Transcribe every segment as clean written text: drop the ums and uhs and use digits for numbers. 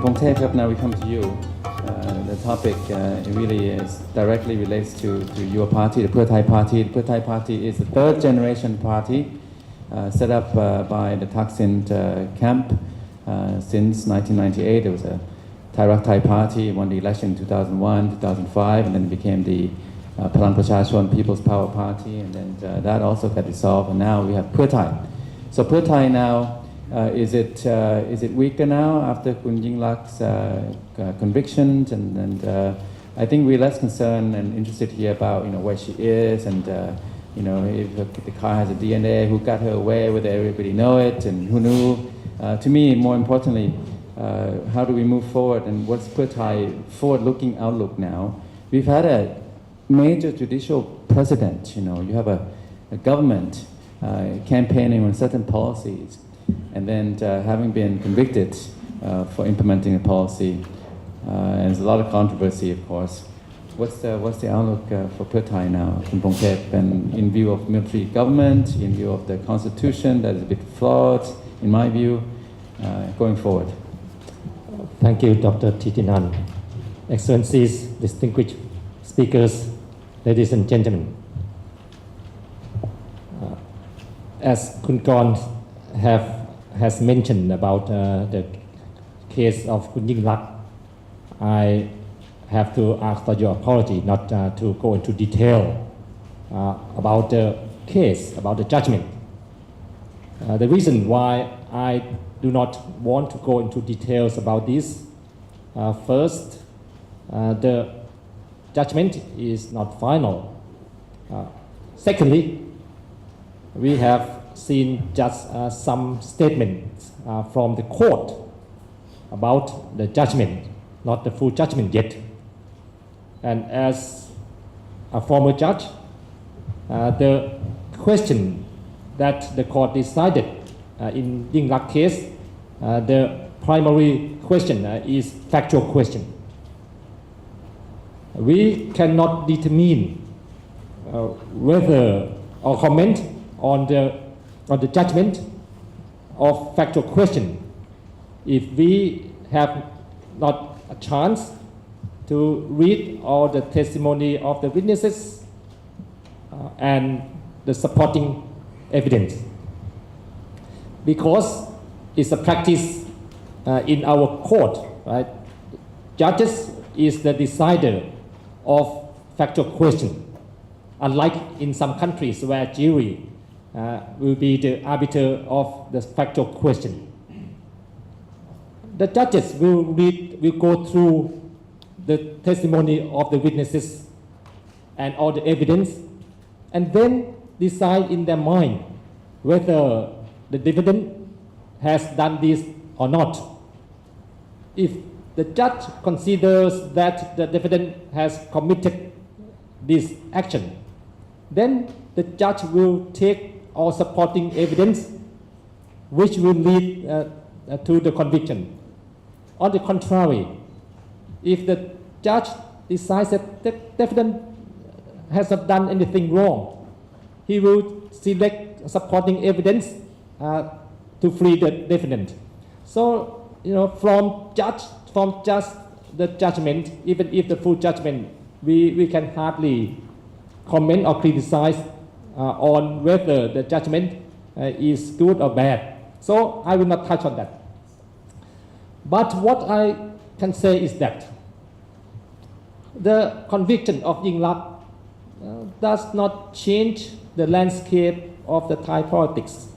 Phongthep, now we come to you. The topic really directly relates to your party, the Pheu Thai Party. The Pheu Thai Party is a third generation party set up by the Thaksin camp since 1998. There was a Thai Party, won the election in 2001, 2005, and then became the Palang Prachachon People's Power Party, and then that also got dissolved, and now we have Pheu Thai. So Pheu Thai now, is it weaker now after Kun Yingluck's convictions, and I think we're less concerned and interested here about where she is, and if the car has a DNA, who got her away, whether everybody know it, and who knew. To me, more importantly, how do we move forward, and what's Pheu Thai forward-looking outlook now? We've had a major judicial precedent. You have a government campaigning on certain policies, and then having been convicted for implementing a policy, and there's a lot of controversy, of course. What's the outlook for Pheu Thai now, in Phongthep, and in view of military government, in view of the constitution that is a bit flawed, in my view, going forward? Thank you, Dr. Thitanan. Excellencies, distinguished speakers, ladies and gentlemen. As Kun Korn has mentioned about the case of Kun Yingluck, I have to ask for your apology not to go into detail about the case, about the judgment. The reason why I do not want to go into details about this, first, the judgment is not final. Secondly, we have seen just some statements from the court about the judgment, not the full judgment yet. And as a former judge, the question that the court decided in Yingluck case, the primary question is factual question. We cannot determine whether or comment on the judgment of factual question if we have not a chance to read all the testimony of the witnesses and the supporting evidence. Because it's a practice in our court, right? Judges is the decider of factual question, unlike in some countries where jury will be the arbiter of the factual question. The judges will go through the testimony of the witnesses and all the evidence, and then decide in their mind whether the defendant has done this or not. If the judge considers that the defendant has committed this action, then the judge will take all supporting evidence which will lead to the conviction. On the contrary, if the judge decides that the defendant has not done anything wrong, he will select supporting evidence to free the defendant. So, from just the judgment, even if the full judgment, we can hardly comment or criticize on whether the judgment is good or bad. So I will not touch on that. But what I can say is that the conviction of Yingluck does not change the landscape of the Thai politics,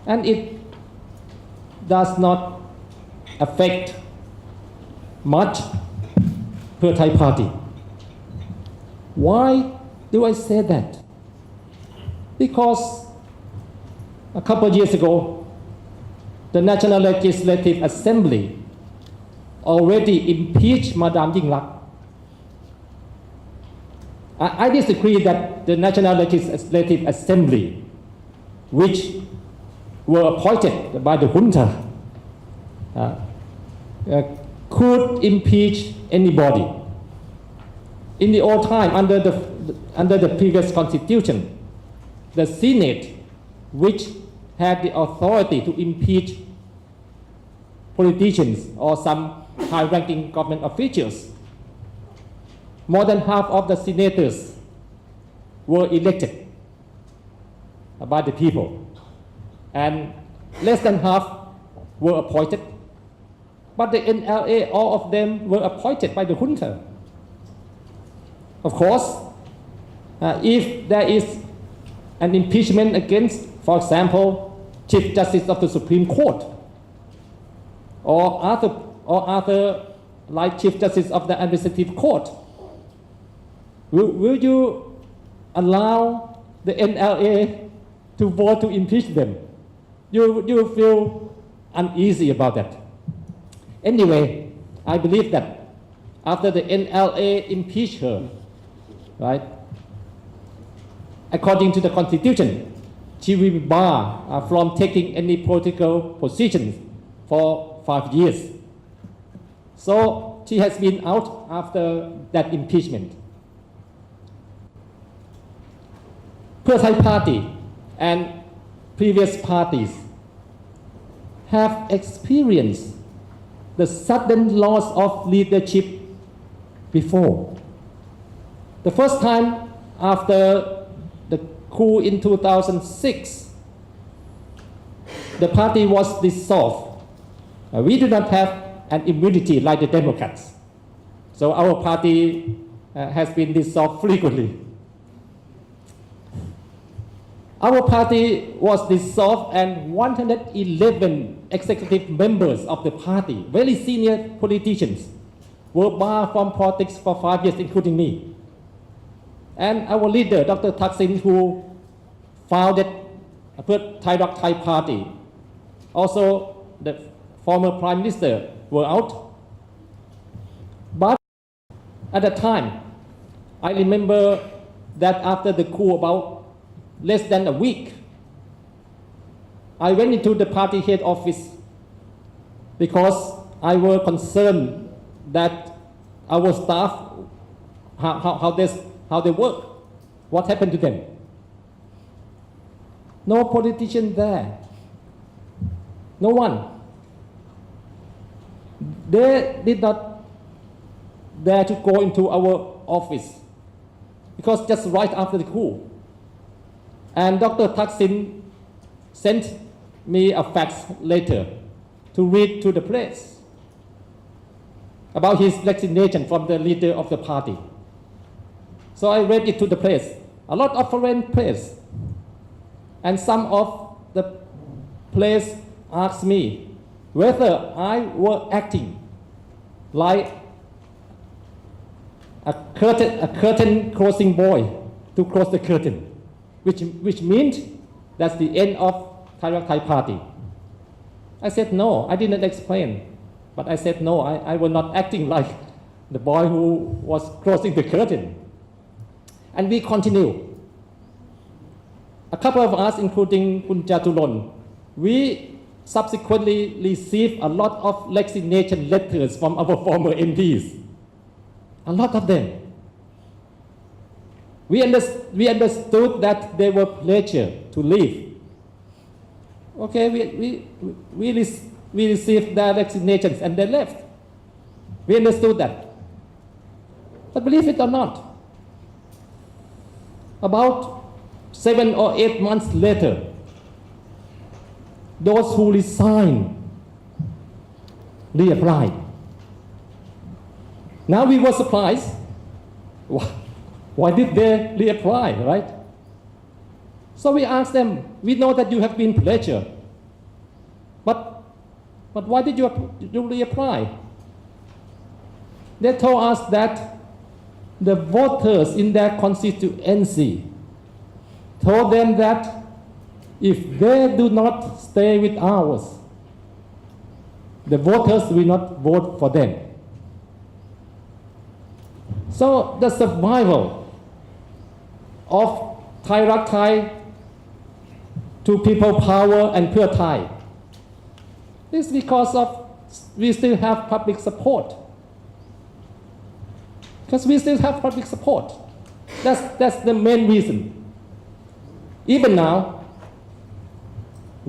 and it does not affect much Pheu Thai Party. Why do I say that? Because a couple of years ago, the National Legislative Assembly already impeached Madam Yingluck. I disagree that the National Legislative Assembly, which were appointed by the junta, could impeach anybody. In the old time, under the previous constitution, the Senate, which had the authority to impeach politicians or some high-ranking government officials. More than half of the senators were elected by the people, and less than half were appointed. But the NLA, all of them were appointed by the junta. Of course, if there is an impeachment against, for example, Chief Justice of the Supreme Court, or other like Chief Justice of the Administrative Court, will you allow the NLA to vote to impeach them? You feel uneasy about that. Anyway, I believe that after the NLA impeached her, right, according to the Constitution, she will be barred from taking any political positions for 5 years. So she has been out after that impeachment. Pheu Thai Party and previous parties have experienced the sudden loss of leadership before. The first time after the coup in 2006, the party was dissolved. We do not have an immunity like the Democrats. So our party has been dissolved frequently. Our party was dissolved and 111 executive members of the party, very senior politicians, were barred from politics for 5 years, including me. And our leader, Dr. Thaksin, who founded Thai Party, also the former Prime Minister, were out. But at the time, I remember that after the coup, about less than a week, I went into the party head office because I was concerned that our staff, how they work, what happened to them. No politician there, no one. They did not dare to go into our office because just right after the coup. And Dr. Thaksin sent me a fax later to read to the press about his resignation from the leader of the party. So I read it to the press, a lot of foreign press. And some of the press asked me whether I were acting like a curtain closing boy to close the curtain, which means that's the end of Thai Party. I said no, I didn't explain, but I said no, I was not acting like the boy who was closing the curtain. And we continue. A couple of us, including Kun Jaturon, we subsequently received a lot of resignation letters from our former MPs. A lot of them. We understood that they were pleasure to leave. Okay, we received their resignations and they left. We understood that. But believe it or not, about 7 or 8 months later, those who resigned reapplied. Now we were surprised. Why did they reapply, right? So we asked them, we know that you have been pleasure, but why did you reapply? They told us that the voters in their constituency told them that if they do not stay with ours, the voters will not vote for them. So the survival of Thai to people power and Pheu Thai is because of we still have public support. Because we still have public support. That's the main reason. Even now,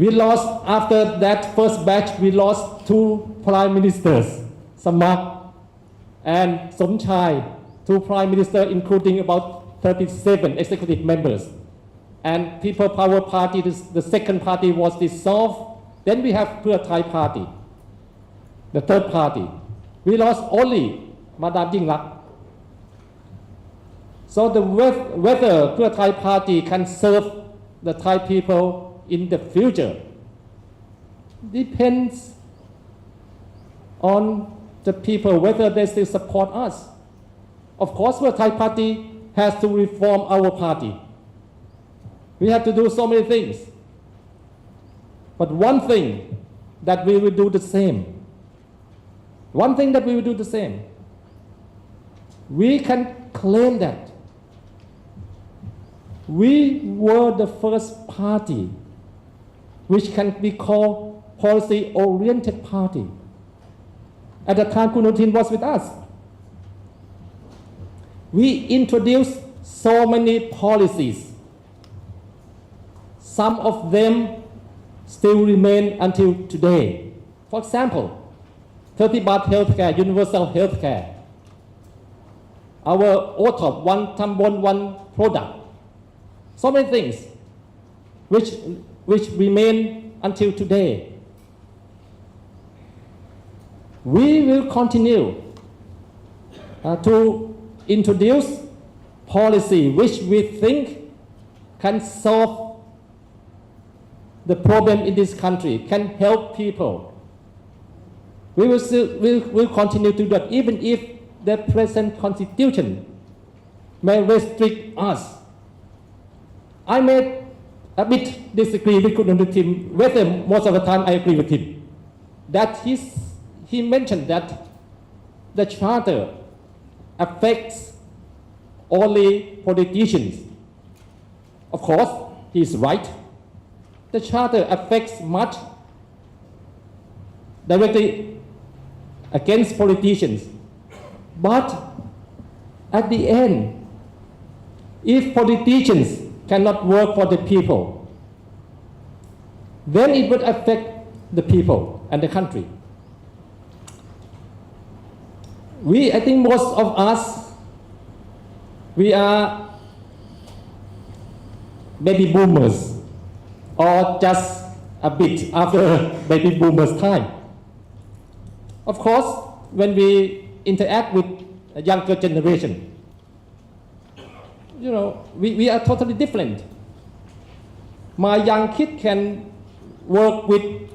We lost, after that first batch, we lost 2 prime ministers, Samak and Somchai, 2 prime ministers, including about 37 executive members. And People Power Party, the second party was dissolved. Then we have Pheu Thai Party, the third party. We lost only Madam Yingluck. So whether Pheu Thai Party can serve the Thai people in the future depends on the people, whether they still support us. Of course, the Thai Party has to reform our party. We have to do so many things. But one thing that we will do the same, we can claim that we were the first party which can be called policy-oriented party. At the time, Anutin was with us. We introduced so many policies. Some of them still remain until today. For example, 30 baht healthcare, universal healthcare. Our OTOP, one Tambon, one product. So many things which remain until today. We will continue to introduce policy which we think can solve the problem in this country, can help people. We will continue to do that, even if the present constitution may restrict us. I may a bit disagree with Anutin, whether most of the time I agree with him. That he mentioned that the charter affects only politicians. Of course, he is right. The charter affects much directly against politicians. But at the end, if politicians cannot work for the people, then it would affect the people and the country. I think most of us, we are baby boomers, or just a bit after baby boomers' time. Of course, when we interact with a younger generation, we are totally different. My young kid can work with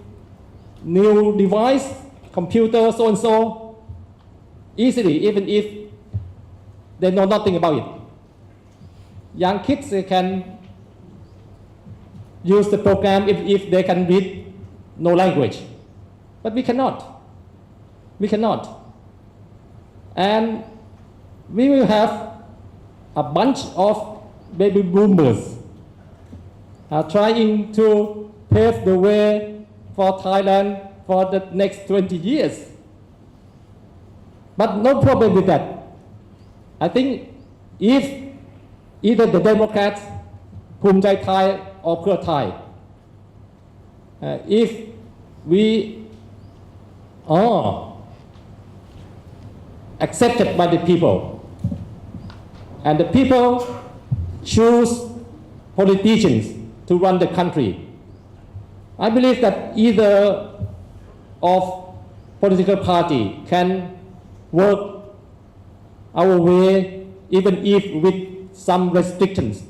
new device, computer, so and so, easily, even if they know nothing about it. Young kids, they can use the program if they can read no language. But we cannot. We cannot. And we will have a bunch of baby boomers trying to pave the way for Thailand for the next 20 years. But no problem with that. I think if either the Democrats, Bhumjaithai or Pheu Thai, if we are accepted by the people, and the people choose politicians to run the country, I believe that either of political party can work our way, even if with some restrictions.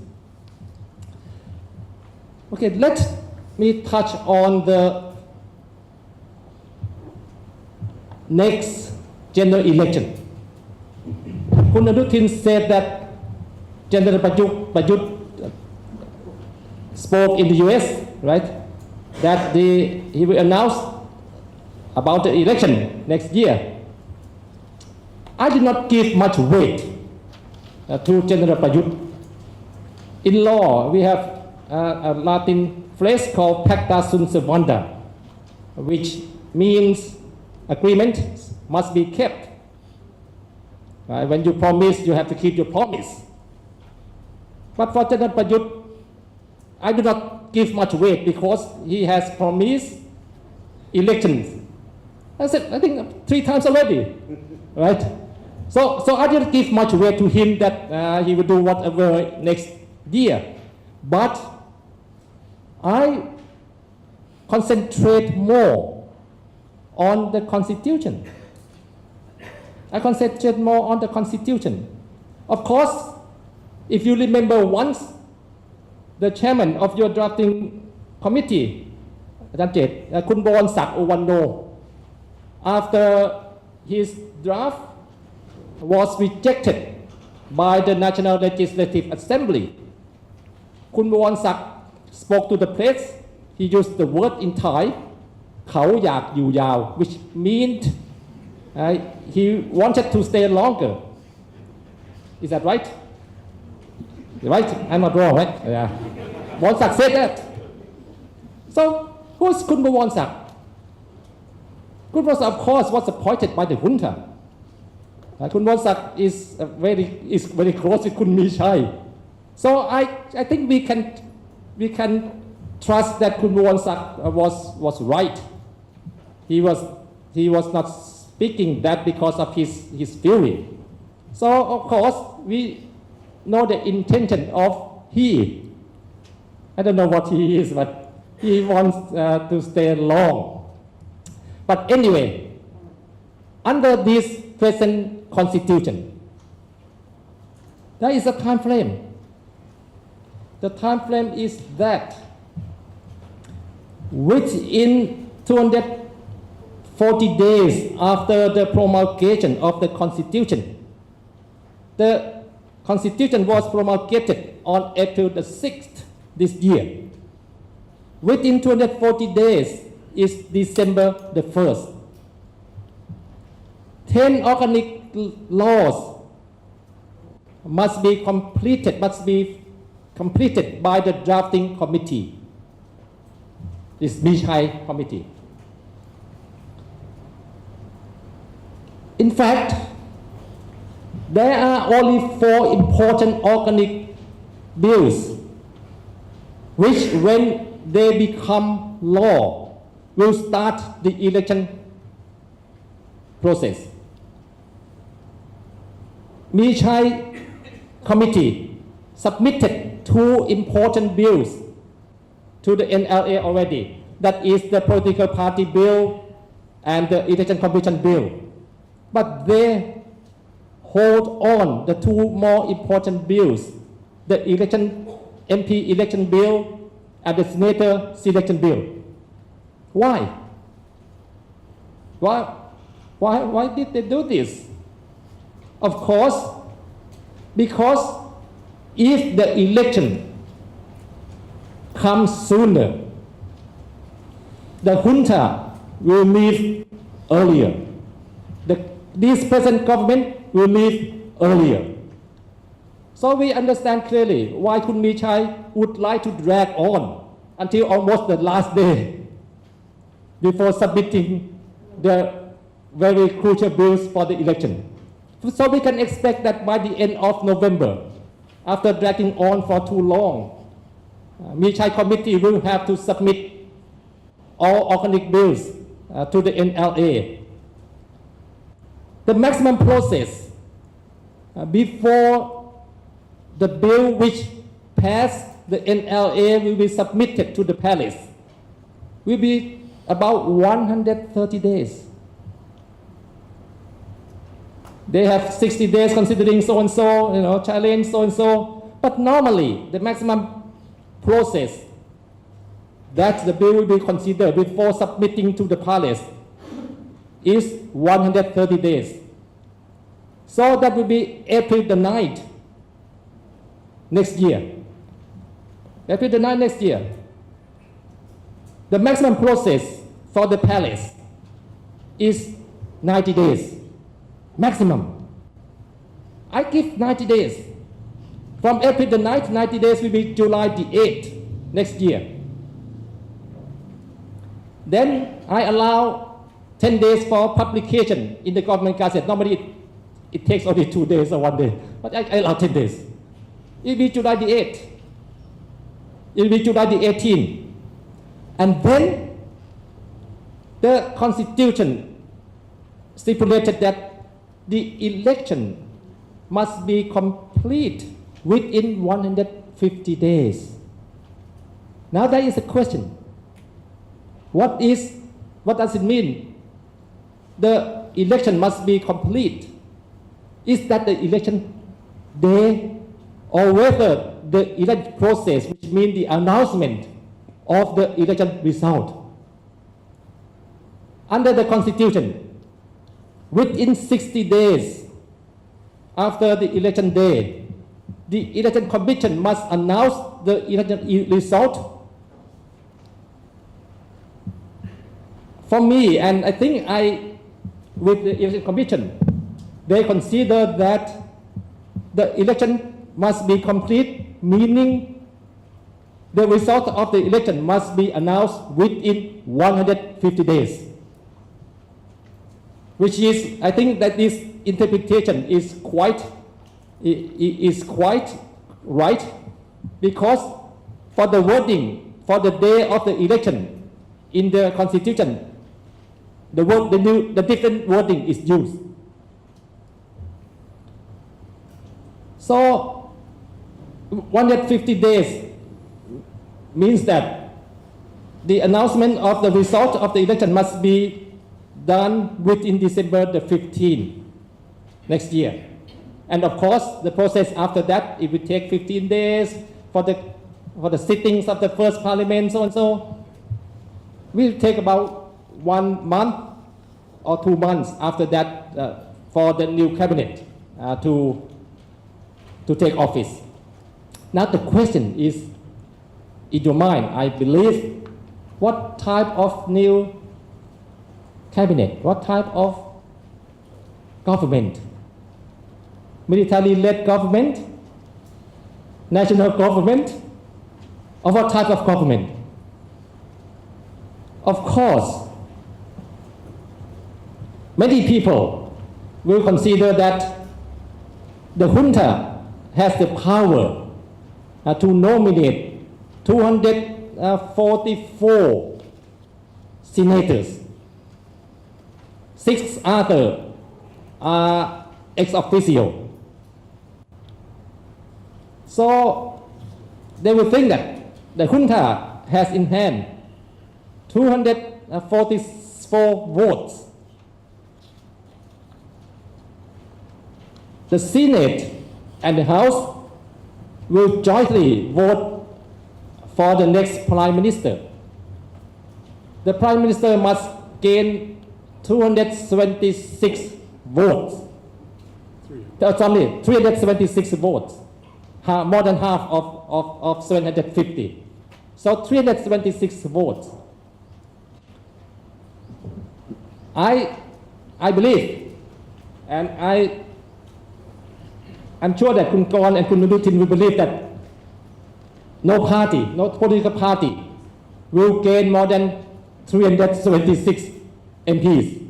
Okay, let me touch on the next general election. Kun Anutin said that General Prayut spoke in the US, right? That he will announce about the election next year. I did not give much weight to General Prayut. In law, we have a Latin phrase called pacta sunt servanda, which means agreement must be kept. When you promise, you have to keep your promise. But for General Prayut, I do not give much weight because he has promised elections. I said, I think 3 times already, right? So I didn't give much weight to him that he would do whatever next year. But I concentrate more on the Constitution. I concentrate more on the Constitution. Of course, if you remember once, the chairman of your drafting committee, Ajahn Jade, Kun Bawrsak Owano, after his draft was rejected by the National Legislative Assembly, Kun Bawrsak spoke to the press. He used the word in Thai, "Khao yak yu yao," which meant he wanted to stay longer. Is that right? Right? I'm not wrong, right? Yeah. Bawrsak said that. So, who's Kun Bawrsak? Kun Bawrsak, of course, was appointed by the junta. Kun Bawrsak is very close with Kun Michai. So I think we can trust that Kun Bawrsak was right. He was not speaking that because of his feeling. So of course we know the intention of he. I don't know what he is, but he wants to stay long. But anyway, under this present constitution, there is a time frame. The time frame is that which in 240 days after the promulgation of the constitution, the constitution was promulgated on April the 6th this year. Within 240 days is December the 1st. 10 organic laws must be completed by the drafting committee, this Michai committee. In fact, there are only 4 important organic bills which, when they become law, will start the election process. Michai committee submitted 2 important bills to the NLA already. That is the political party bill and the election commission bill. But they hold on the 2 more important bills, the MP election bill and the senator selection bill. Why? Why did they do this? Of course, because if the election comes sooner, the junta will leave earlier. This present government will leave earlier. So we understand clearly why Kun Michai would like to drag on until almost the last day before submitting the very crucial bills for the election. So we can expect that by the end of November, after dragging on for too long, Michai committee will have to submit all organic bills to the NLA. The maximum process before the bill which passed the NLA will be submitted to the palace will be about 130 days. They have 60 days considering so-and-so, challenge so-and-so. But normally, the maximum process that the bill will be considered before submitting to the palace is 130 days. So that will be April the 9th next year. April the 9th next year. The maximum process for the palace is 90 days. Maximum. I give 90 days. From April the 9th, 90 days will be July the 8th next year. Then I allow 10 days for publication in the government gazette. Normally it takes only 2 days or 1 day, but I allow 10 days. It will be July the 8th. It will be July the 18th. And then the constitution stipulated that the election must be complete within 150 days. Now there is a question. What does it mean? The election must be complete. Is that the election day, or whether the election process, which means the announcement of the election result? Under the constitution, within 60 days after the election day, the election commission must announce the election result. For me, and I think with the election commission, they consider that the election must be complete, meaning the result of the election must be announced within 150 days. Which is, I think that this interpretation is quite right, because for the wording for the day of the election in the constitution, the different wording is used. So 150 days means that the announcement of the result of the election must be done within December the 15th next year. And of course, the process after that, it will take 15 days for the sittings of the first parliament, so and so. Will take about 1 month or 2 months after that for the new cabinet to take office. Now the question is, in your mind, I believe, what type of new cabinet, what type of government? Military-led government? National government? Or what type of government? Of course, many people will consider that the junta has the power to nominate 244 senators. 6 others are ex officio. So they will think that the junta has in hand 244 votes. The Senate and the House will jointly vote for the next Prime Minister. The Prime Minister must gain 276 votes. 376 votes. More than half of 750. So 376 votes. I believe, and I'm sure that Kun Korn and Kun Anutin will believe that no political party will gain more than 376 MPs.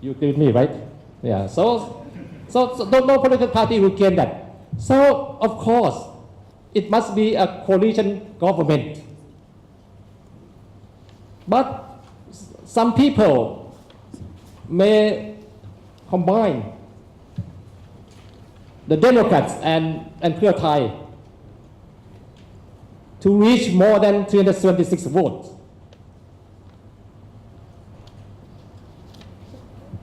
You agree with me, right? Yeah. So no political party will gain that. So of course, it must be a coalition government. But some people may combine the Democrats and Pheu Thai to reach more than 376 votes.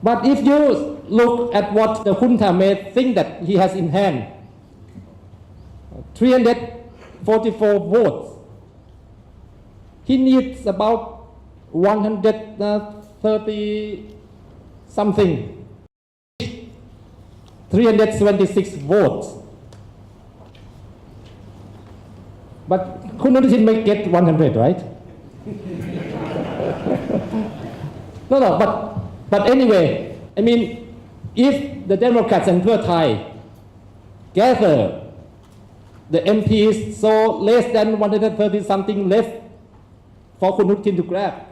But if you look at what the junta may think that he has in hand, 344 votes, he needs about 130 something, 376 votes. But Kun Anutin may get 100, right? No, but anyway, I mean, if the Democrats and Pheu Thai gather the MPs, so less than 130 something left for Kun Anutin to grab,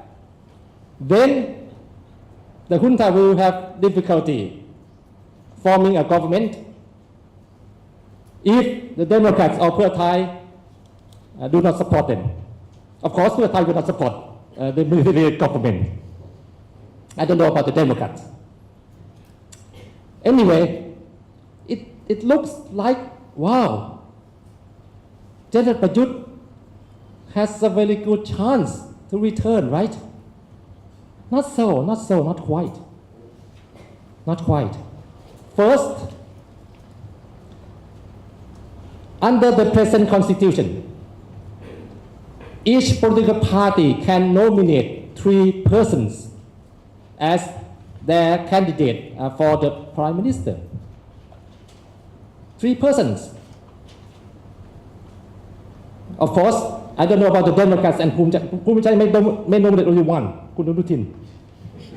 then the junta will have difficulty forming a government. If the Democrats or Pheu Thai do not support them. Of course, Pheu Thai will not support the military government. I don't know about the Democrats. Anyway, it looks like, wow, General Prayut has a very good chance to return, right? Not so, not quite. Not quite. First, under the present constitution, each political party can nominate 3 persons as their candidate for the Prime Minister. 3 persons. Of course, I don't know about the Democrats and Bhumjaithai may nominate only one, Anutin,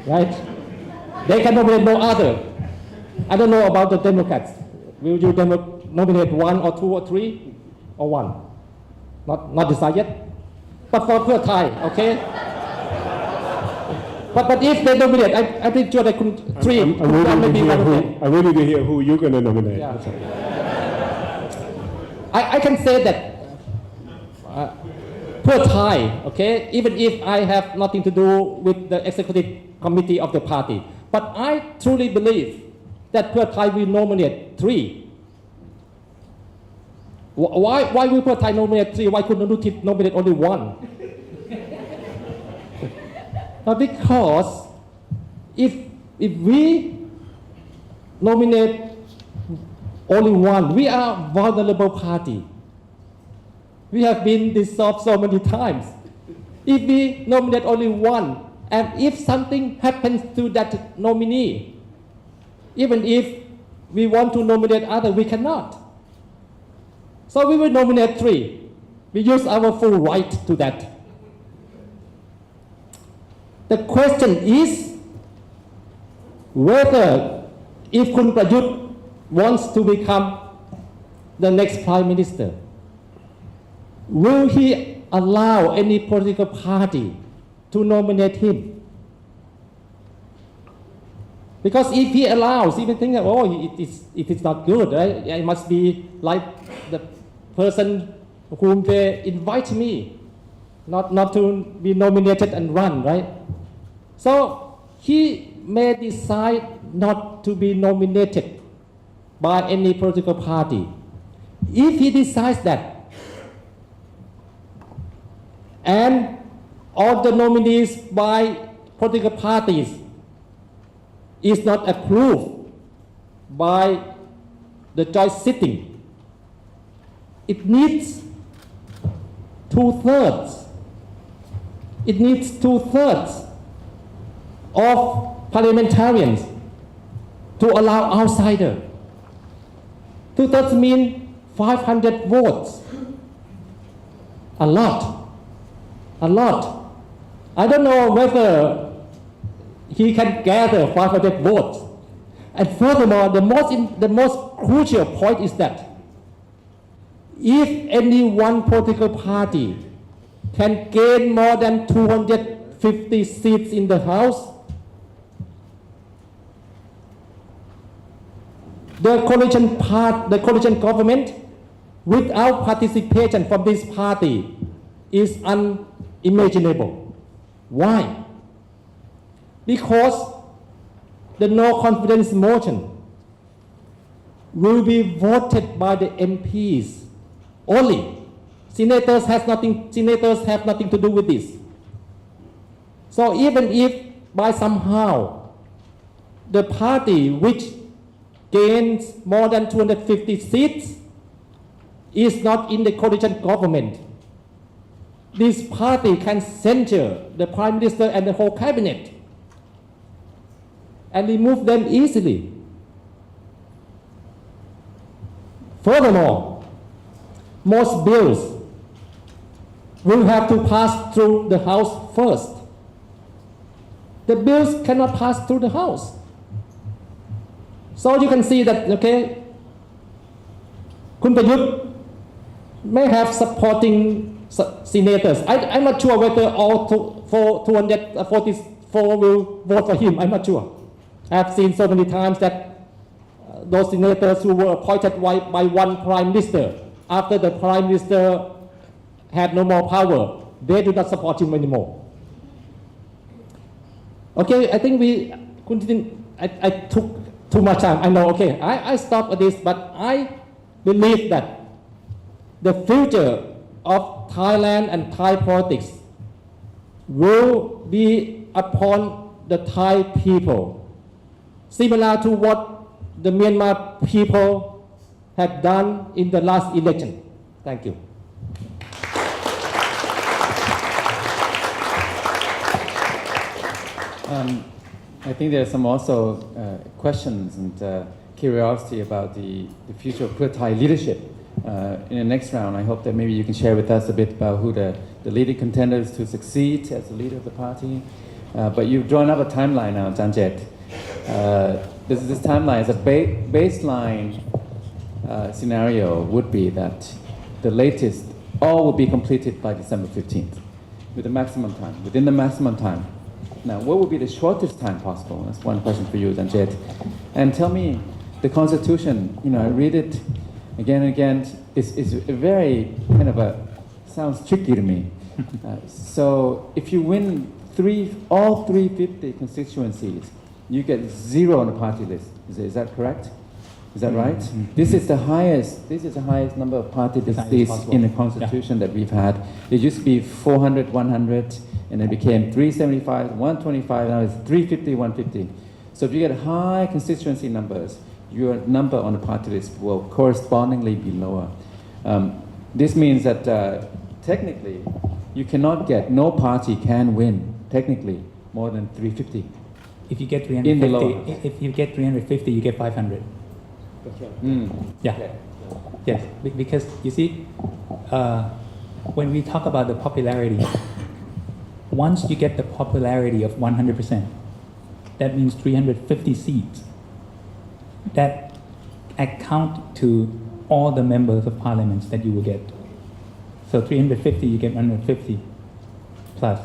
right? They can nominate no other. I don't know about the Democrats. Will you nominate 1 or 2 or 3 or 1? Not decided yet. But for Pheu Thai, okay? But if they nominate, I'm pretty sure they could 3. I'm waiting to hear who you're going to nominate. Yeah. I can say that Pheu Thai, okay, even if I have nothing to do with the executive committee of the party, but I truly believe that Pheu Thai will nominate 3. Why will Pheu Thai nominate 3? Why couldn't Anutin nominate only 1? Because if we nominate only 1, we are a vulnerable party. We have been dissolved so many times. If we nominate only 1, and if something happens to that nominee, even if we want to nominate others, we cannot. So we will nominate 3. We use our full right to that. The question is whether if Kun Prayut wants to become the next Prime Minister, will he allow any political party to nominate him? Because if he allows, even think that, oh, it is not good, right? It must be like the person whom they invite me, not to be nominated and run, right? So he may decide not to be nominated by any political party. If he decides that, and all the nominees by political parties is not approved by the joint sitting, it needs 2/3. It needs 2/3 of parliamentarians to allow outsider. 2/3 mean 500 votes. A lot. I don't know whether he can gather 500 votes. And furthermore, the most crucial point is that if any one political party can gain more than 250 seats in the House, the coalition government without participation from this party is unimaginable. Why? Because the no confidence motion will be voted by the MPs only. Senators have nothing to do with this. So even if by somehow the party which gains more than 250 seats is not in the coalition government, this party can censure the Prime Minister and the whole cabinet and remove them easily. Furthermore, most bills will have to pass through the House first. The bills cannot pass through the House. So you can see that, okay, Kun Prayut may have supporting senators. I'm not sure whether all 244 will vote for him. I'm not sure. I've seen so many times that those senators who were appointed by one Prime Minister, after the Prime Minister had no more power, they do not support him anymore. Okay, I think I took too much time. I know, okay, I stopped at this, but I believe that the future of Thailand and Thai politics will be upon the Thai people, similar to what the Myanmar people have done in the last election. Thank you. I think there are some also questions and curiosity about the future of Pheu Thai leadership. In the next round, I hope that maybe you can share with us a bit about who the leading contenders to succeed as the leader of the party. But you've drawn up a timeline now, Jade. This timeline is a baseline scenario would be that the latest all will be completed by December 15th with the maximum time, within the maximum time. Now, what would be the shortest time possible? That's one question for you, Jade. And tell me, the Constitution, I read it again and again, is a very kind of sounds tricky to me. So if you win all 350 constituencies, you get 0 on the party list. Is that correct? Is that right? Mm-hmm. This is the highest number of party lists in the Constitution that we've had. It used to be 400, 100, and it became 375, 125, now it's 350, 150. So if you get high constituency numbers, your number on the party list will correspondingly be lower. This means that technically, you cannot no party can win, technically, more than 350. If you get 350, if you get 350, you get 500. Yeah. Okay. Yes, because you see, when we talk about the popularity, once you get the popularity of 100%, that means 350 seats. That account to all the members of parliaments that you will get. So 350, you get 150 plus.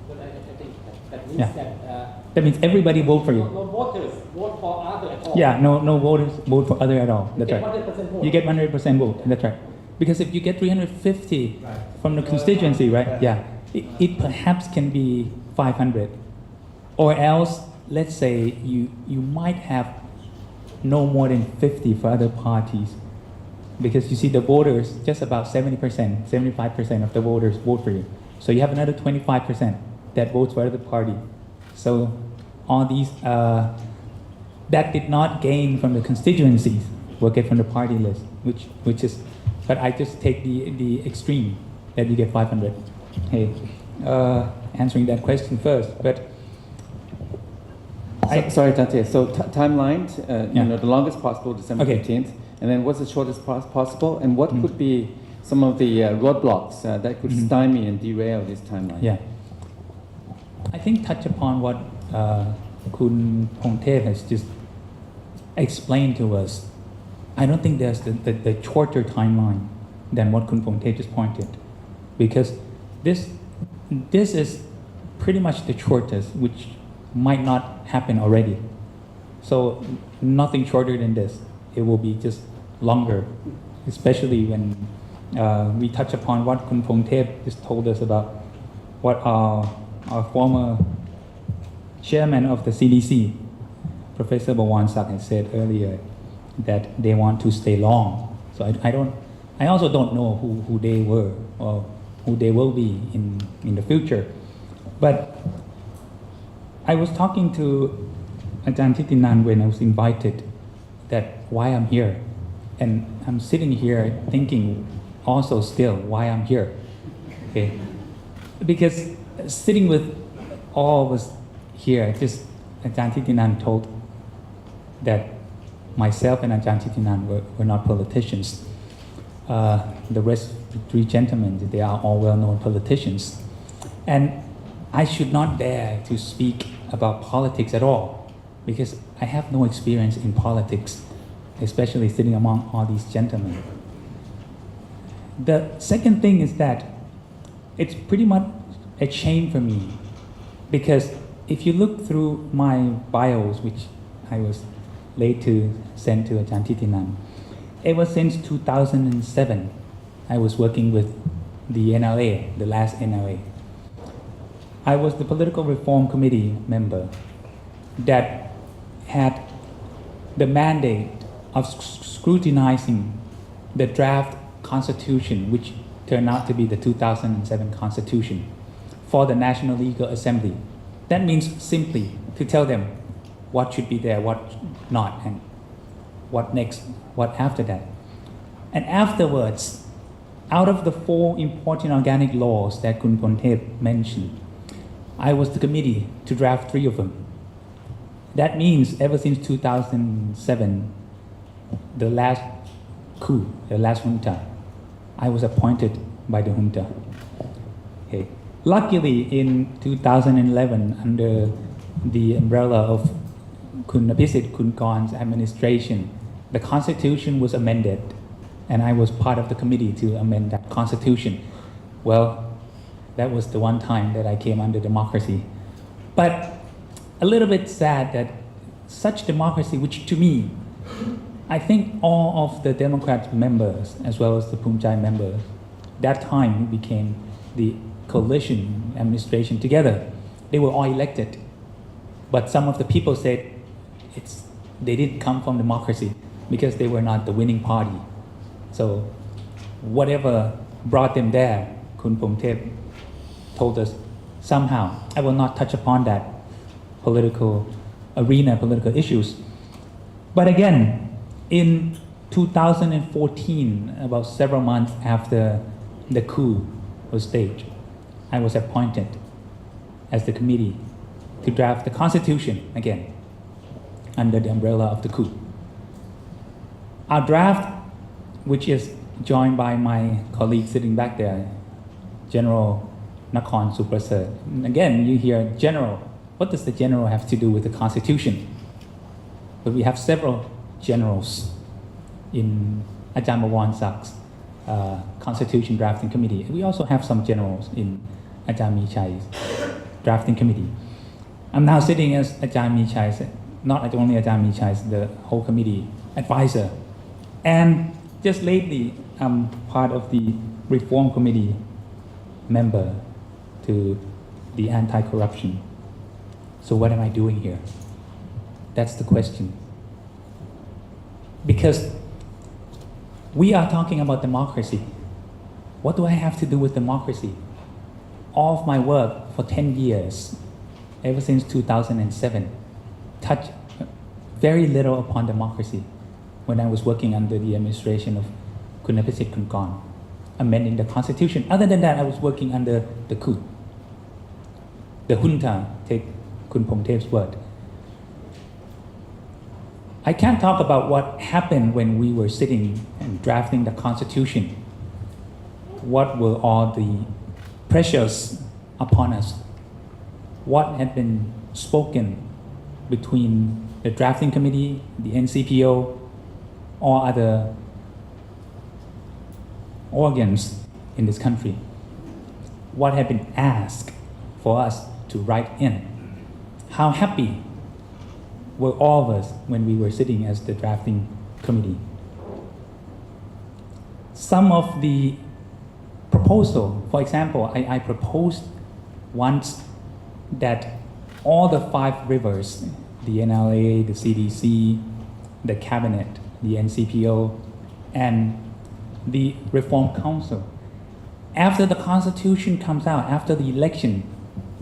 But I think that means Yeah. that That means everybody vote for you. no voters vote for other at all. Yeah, no voters vote for other at all. That's get right. 100% vote. You get 100% vote. That's right. Because if you get 350 from the constituency, right? Yeah, it perhaps can be 500, or else let's say you might have no more than 50 for other parties, because you see the voters, just about 70%, 75% of the voters vote for you. So you have another 25% that votes for other party. So all these that did not gain from the constituencies will get from the party list, which is, but I just take the extreme that you get 500. Hey, answering that question first, but. Sorry, Tante. So timeline, the longest possible, December 15th, and then what's the shortest possible, and what could be some of the roadblocks that could stymie and derail this timeline? Yeah, I think touch upon what Kun Phongthep has just explained to us. I don't think there's the shorter timeline than what Kun Phongthep just pointed, because this is pretty much the shortest, which might not happen already. So nothing shorter than this. It will be just longer, especially when we touch upon what Kun Phongthep just told us about what our former chairman of the CDC, Professor Bawansak, has said earlier, that they want to stay long. So I also don't know who they were or who they will be in the future. But I was talking to Ajahn Thitinan when I was invited, that why I'm here. And I'm sitting here thinking also still why I'm here. Okay? Because sitting with all of us here, just Ajahn Thitinan told that myself and Ajahn Thitinan were not politicians. The rest, the three gentlemen, they are all well-known politicians. And I should not dare to speak about politics at all, because I have no experience in politics, especially sitting among all these gentlemen. The second thing is that it's pretty much a shame for me, because if you look through my bios, which I was late to send to Ajahn Thitinan, ever since 2007, I was working with the NLA, the last NLA. I was the political reform committee member that had the mandate of scrutinizing the draft constitution, which turned out to be the 2007 constitution, for the National Legal Assembly. That means simply to tell them what should be there, what not, and what next, what after that. And afterwards, out of the 4 important organic laws that Kun Phongthep mentioned, I was the committee to draft 3 of them. That means ever since 2007, the last coup, the last junta, I was appointed by the junta. Okay. Luckily, in 2011, under the umbrella of Kun Napisit Kunkorn's administration, the constitution was amended, and I was part of the committee to amend that constitution. Well, that was the one time that I came under democracy. But a little bit sad that such democracy, which to me, I think all of the Democrat members, as well as the Bhumjaithai members, that time we became the coalition administration together. They were all elected. But some of the people said they didn't come from democracy because they were not the winning party. So whatever brought them there, Kun Phongthep told us, somehow, I will not touch upon that political arena, political issues. But again, in 2014, about several months after the coup was staged, I was appointed as the committee to draft the constitution again under the umbrella of the coup. Our draft, which is joined by my colleague sitting back there, General Nakorn Suprasert. Again, you hear general. What does the general have to do with the constitution? But we have several generals in Ajahn Bawar Sak's constitution drafting committee. We also have some generals in Ajahn Michai's drafting committee. I'm now sitting as Ajahn Michai's, not only Ajahn Michai's, the whole committee advisor. And just lately, I'm part of the reform committee member to the anti-corruption. So what am I doing here? That's the question. Because we are talking about democracy. What do I have to do with democracy? All of my work for 10 years, ever since 2007, touched very little upon democracy when I was working under the administration of Kun Napisit Kunkorn, amending the constitution. Other than that, I was working under the coup. The junta, take Kun Phongthep's word. I can't talk about what happened when we were sitting and drafting the constitution. What were all the pressures upon us? What had been spoken between the drafting committee, the NCPO, or other organs in this country? What had been asked for us to write in? How happy were all of us when we were sitting as the drafting committee? Some of the proposal, for example, I proposed once that all the 5 rivers, the NLA, the CDC, the cabinet, the NCPO, and the Reform Council, after the constitution comes out, after the election,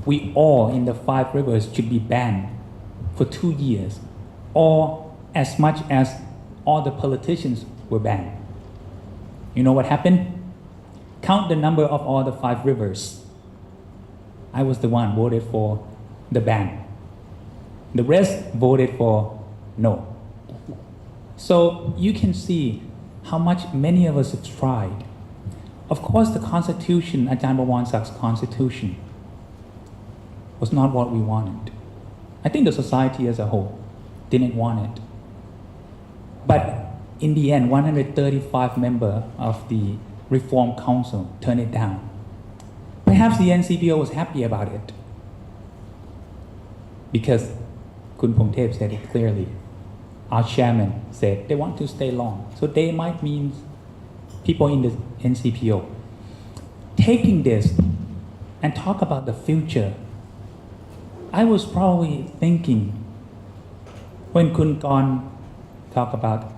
we all in the 5 rivers should be banned for 2 years, or as much as all the politicians were banned. You know what happened? Count the number of all the 5 rivers. I was the one voted for the ban. The rest voted for no. So you can see how much many of us have tried. Of course, the constitution, Ajahn Bawar Sak's constitution, was not what we wanted. I think the society as a whole didn't want it. But in the end, 135 members of the Reform Council turned it down. Perhaps the NCPO was happy about it because Kun Phongthep said it clearly. Our chairman said they want to stay long. So they might mean people in the NCPO, taking this and talk about the future, I was probably thinking when Kun Korn talked about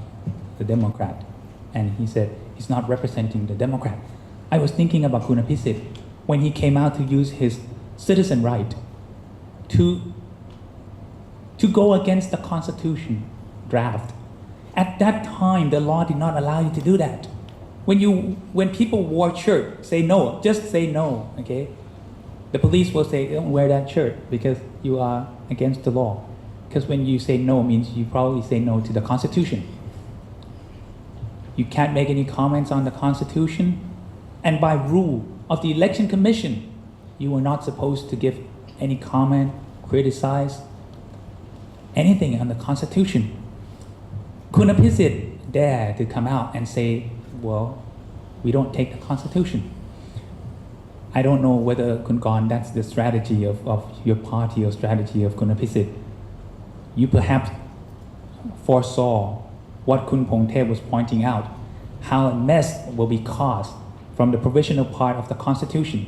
the Democrat and he said he's not representing the Democrat, I was thinking about Kun Aphisit when he came out to use his citizen right to go against the Constitution draft. At that time, the law did not allow you to do that. When people wore shirt, say no, just say no, okay? The police will say, don't wear that shirt because you are against the law. Because when you say no, means you probably say no to the Constitution. You can't make any comments on the Constitution. And by rule of the Election Commission, you were not supposed to give any comment, criticize anything on the Constitution. Kun Aphisit dare to come out and say, well, we don't take the Constitution. I don't know whether Kun Korn, that's the strategy of your party or strategy of Kun Aphisit. You perhaps foresaw what Kun Phongthep was pointing out, how a mess will be caused from the provisional part of the Constitution.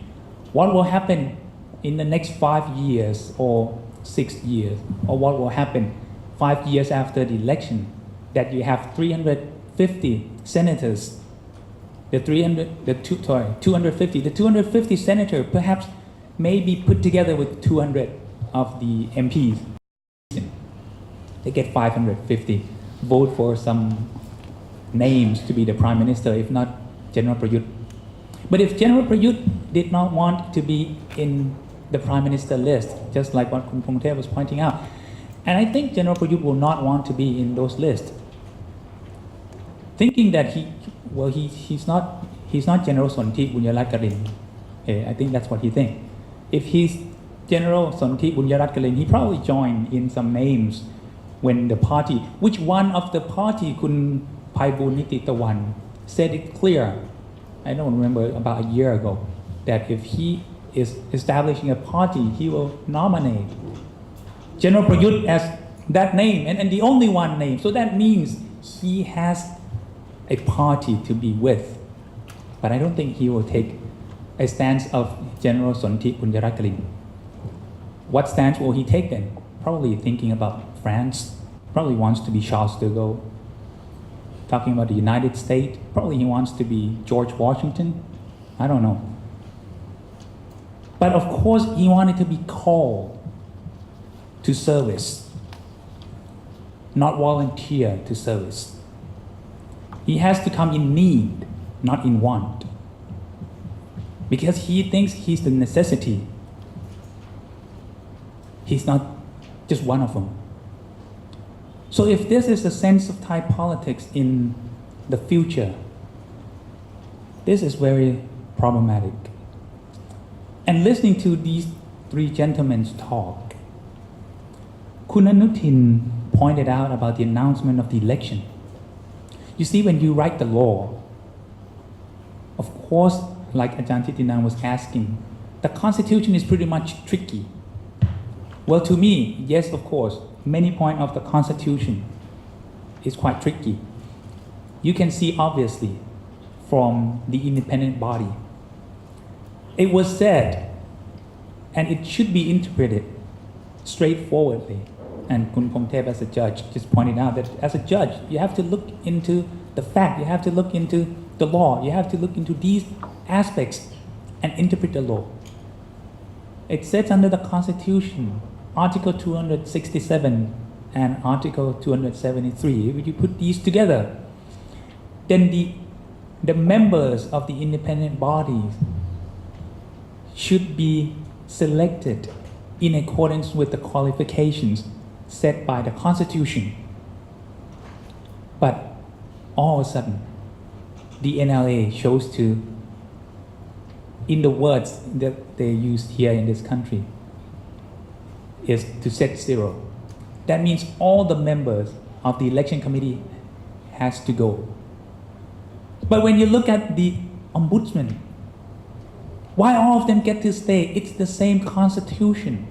What will happen in the next 5 years or 6 years, or what will happen 5 years after the election, that you have 350 senators, the 250 senators perhaps may be put together with 200 of the MPs. They get 550, vote for some names to be the prime minister, if not General Prayut. But if General Prayut did not want to be in the prime minister list, just like what Kun Phongthep was pointing out, and I think General Prayut will not want to be in those lists, thinking that he's not General Sonthi Bunyarathkarin. Okay, I think that's what he thinks. If he's General Sonthi Bunyarathkarin, he probably joined in some names when the party, which one of the party, Kun Paibun Nititawan, said it clear, I don't remember, about a year ago, that if he is establishing a party, he will nominate General Prayut as that name, and the only one name. So that means he has a party to be with. But I don't think he will take a stance of General Sonthi Bunyarathkarin. What stance will he take then? Probably thinking about France, probably wants to be Charles de Gaulle. Talking about the United States, probably he wants to be George Washington. I don't know. But of course, he wanted to be called to service, not volunteer to service. He has to come in need, not in want, because he thinks he's the necessity. He's not just one of them. So if this is the sense of Thai politics in the future, this is very problematic. And listening to these three gentlemen talk, Kun Anutin pointed out about the announcement of the election. You see, when you write the law, of course, like Ajahn Thitinan was asking, the Constitution is pretty much tricky. Well, to me, yes, of course, many points of the Constitution is quite tricky. You can see obviously from the independent body. It was said, and it should be interpreted straightforwardly. And Kun Phongthep as a judge just pointed out that as a judge, you have to look into the fact, you have to look into the law, you have to look into these aspects and interpret the law. It says under the Constitution, Article 267 and Article 273, if you put these together, then the members of the independent bodies should be selected in accordance with the qualifications set by the Constitution. But all of a sudden, the NLA chose to, in the words that they used here in this country, is to set zero. That means all the members of the election committee has to go. But when you look at the ombudsman, why all of them get to stay? It's the same Constitution.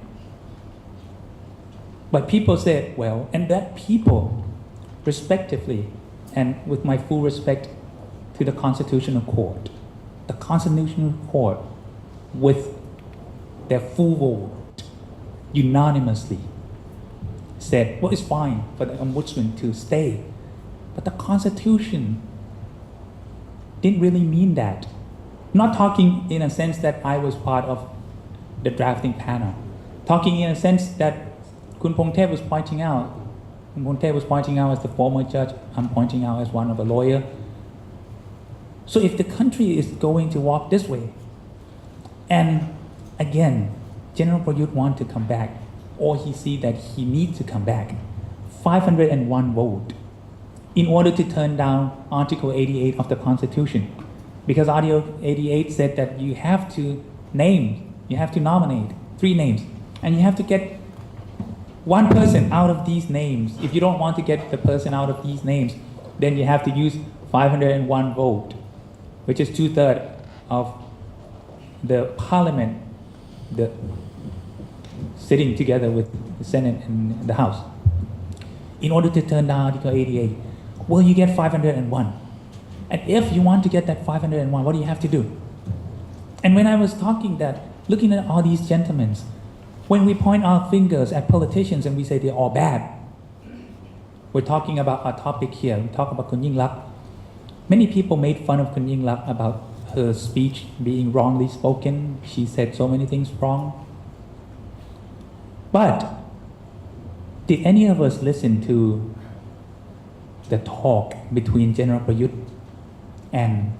But people say, well, and that people, respectively, and with my full respect to the Constitutional Court. The Constitutional Court, with their full vote, unanimously said, well, it's fine for the ombudsman to stay. But the Constitution didn't really mean that. Not talking in a sense that I was part of the drafting panel. Talking in a sense that Kun Phongthep was pointing out. Kun Phongthep was pointing out as the former judge. I'm pointing out as one of a lawyer. So if the country is going to walk this way, and again, General Prayut wants to come back, or he see that he needs to come back, 501 vote in order to turn down Article 88 of the Constitution. Because Article 88 said that you have to nominate 3 names, and you have to get one person out of these names. If you don't want to get the person out of these names, then you have to use 501 vote, which is 2/3 of the parliament, sitting together with the Senate and the House, in order to turn down Article 88. Well, you get 501. And if you want to get that 501, what do you have to do? And when I was looking at all these gentlemen, when we point our fingers at politicians and we say they're all bad, we're talking about our topic here. We talk about Kun Yingluck. Many people made fun of Kun Yingluck about her speech being wrongly spoken. She said so many things wrong. But did any of us listen to the talk between General Prayut and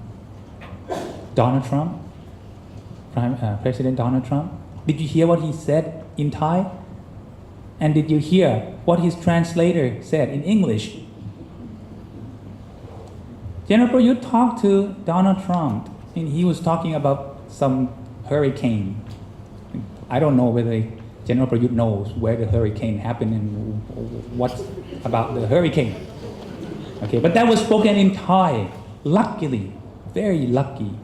Donald Trump, President Donald Trump? Did you hear what he said in Thai? And did you hear what his translator said in English? General Prayut talked to Donald Trump, and he was talking about some hurricane. I don't know whether General Prayut knows where the hurricane happened and what's about the hurricane. Okay, but that was spoken in Thai. Luckily, very lucky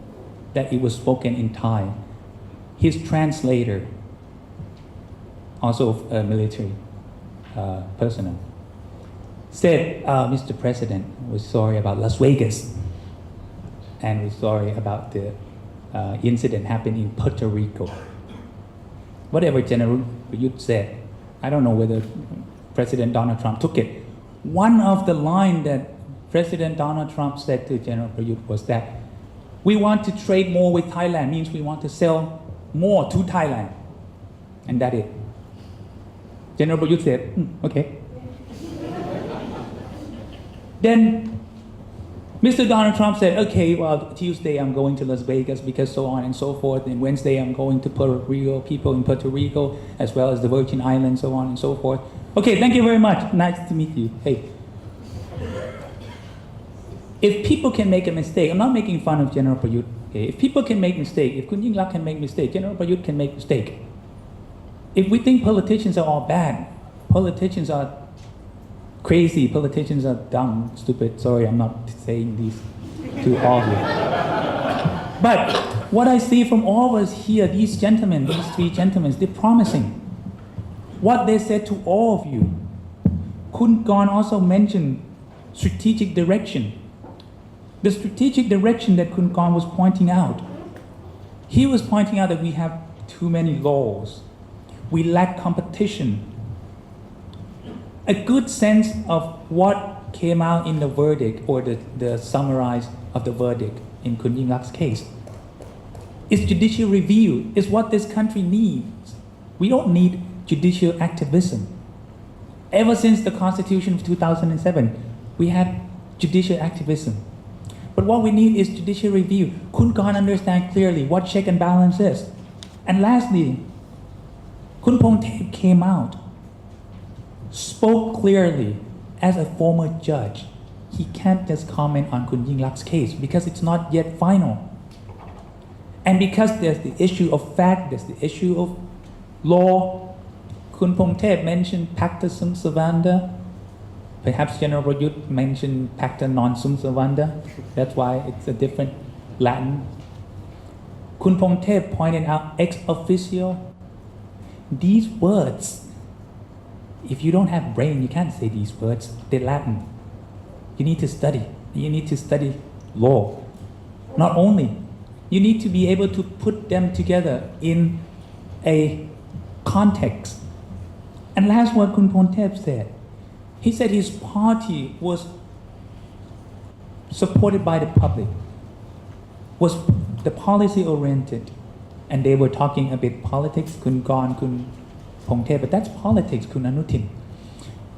that it was spoken in Thai. His translator, also a military personnel, said, Mr. President, we're sorry about Las Vegas, and we're sorry about the incident happened in Puerto Rico. Whatever General Prayut said, I don't know whether President Donald Trump took it. One of the lines that President Donald Trump said to General Prayut was that we want to trade more with Thailand, means we want to sell more to Thailand. And that it. General Prayut said, okay. Then Mr. Donald Trump said, okay, well, Tuesday I'm going to Las Vegas because so on and so forth. And Wednesday I'm going to Puerto Rico, people in Puerto Rico, as well as the Virgin Islands, so on and so forth. Okay, thank you very much. Nice to meet you. Hey. If people can make a mistake, I'm not making fun of General Prayut. Okay? If people can make mistake, if Kun Yingluck can make mistake, General Prayut can make mistake. If we think politicians are all bad, politicians are crazy, politicians are dumb, stupid. Sorry, I'm not saying these to all of you. But what I see from all of us here, these gentlemen, these 3 gentlemen, they're promising. What they said to all of you. Kun Korn also mentioned strategic direction. The strategic direction that Kun Korn was pointing out. He was pointing out that we have too many laws. We lack competition. A good sense of what came out in the verdict, or the summarize of the verdict in Kun Yingluck's case, is judicial review, is what this country needs. We don't need judicial activism. Ever since the Constitution of 2007, we had judicial activism. But what we need is judicial review. Kun Korn understand clearly what check and balance is. And lastly, Kun Phongthep came out, spoke clearly as a former judge. He can't just comment on Kun Yingluck's case because it's not yet final. And because there's the issue of fact, there's the issue of law. Kun Phongthep mentioned Pacta Sunt Servanda. Perhaps General Prayut mentioned Pacta Non Sunt Servanda. That's why it's a different Latin. Kun Phongthep pointed out ex officio. These words, if you don't have brain, you can't say these words. They're Latin. You need to study. You need to study law. Not only, you need to be able to put them together in a context. And last what Kun Phongthep said, he said his party was supported by the public, was the policy oriented, and they were talking a bit politics, Kun Korn, Kun Phongthep, but that's politics, Kun Anutin.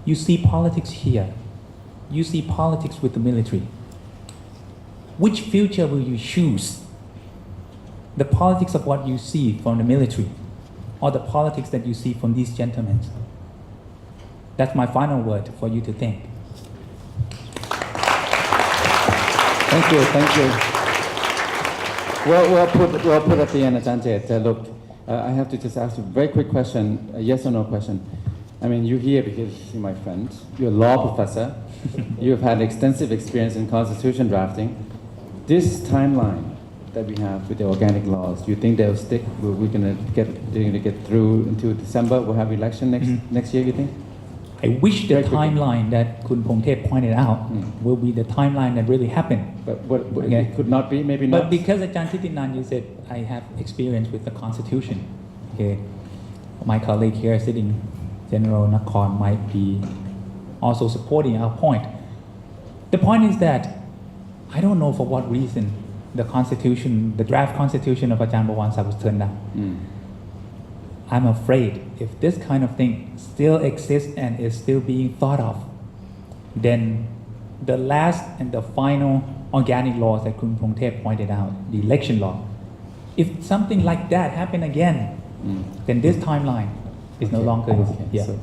You see politics here. You see politics with the military. Which future will you choose? The politics of what you see from the military, or the politics that you see from these gentlemen? That's my final word for you to think. Thank you, thank you. We'll put at the end, Ajahn Jade. Look, I have to just ask you a very quick question, a yes or no question. I mean, you're here because you're my friend. You're a law professor. You've had extensive experience in constitution drafting. This timeline that we have with the organic laws, do you think they'll stick? We're going to get through into December? We'll have election next year, you think? I wish the timeline that Kun Phongthep pointed out will be the timeline that really happened. But it could not be, maybe not? But because Ajahn Thitinan, you said, I have experience with the constitution. Okay, my colleague here sitting, General Nakorn, might be also supporting our point. The point is that I don't know for what reason the constitution, the draft constitution of Ajahn Bhawan was turned down. I'm afraid if this kind of thing still exists and is still being thought of, then the last and the final organic laws that Kun Phongthep pointed out, the election law, if something like that happen again, then this timeline is no longer. Okay. Yeah. So